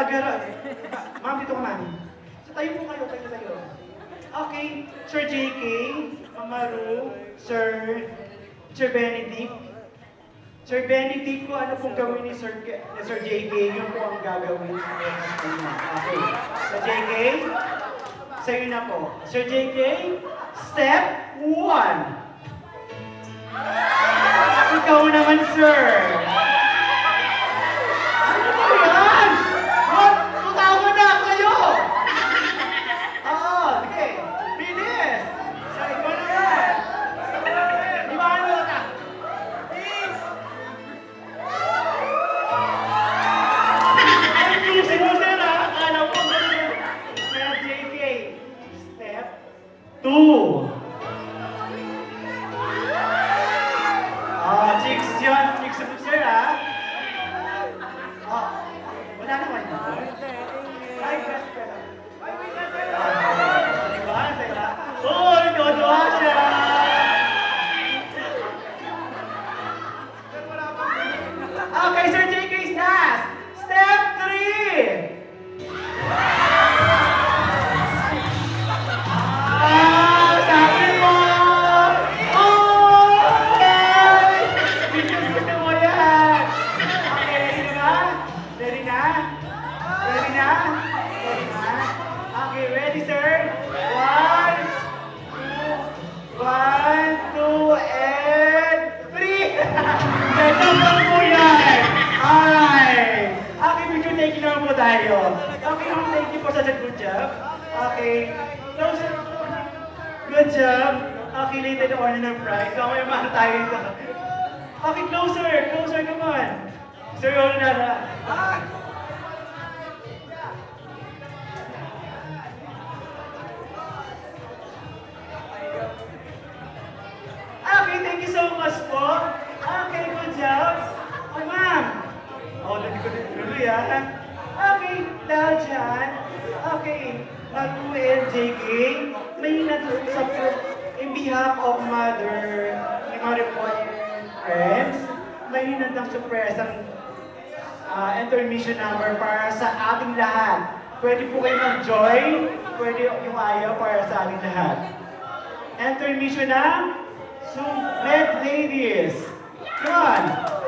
gagara. Ma'am, dito ka, ma'am. So, tayo po kayo, tayo. Okay, Sir JK, Mama Ru, Sir Benedict. Sir Benedict, kung ano pong gawin ni Sir JK, yun po ang gagawin sa kanya. Okay. Sir JK, sa'yo na po. Sir JK, step 1. Ikaw naman, sir. Ano ba yan? Tutawa na kayo! Oo, sige. Bilis! Sa ikaw na yan. Di ba ano na? Please! Ayusin mo, sir, ha? Akala mo, Sir JK, step 2. Chicks yun. Chicks mo, sir, ha? Wala naman yun. Ay, best friend. Diba, sir, ha? Oo, nagdodoa siya. Okay, Sir JK is last. Step 3. Sabi mo! Gusto mo yan! Okay, ready na ba? Ready na? Ready na? Ready na? Okay, ready, sir? 1, 2, and 3! Ito po yan! Alright! Okay, picture taking naman po tayo. Okay, thank you po sa good job. Okay, closer. Good job. Okay, later on in our prize. So, may mahal tayo ito. Okay, closer. Closer, come on. Sir Olnara. Okay, thank you so much po. Okay, good job. Okay, ma'am. Hindi ko din tuloy, ha? Okay, dahil dyan. Okay, Maru and JK, may sa in behalf of Mother, ni Maripo and friends, may hinandang surpresang intermission number para sa ating lahat. Pwede po kayo mag-join, pwede yung ayaw para sa ating lahat. Intermission na, so, Red Ladies. Come on!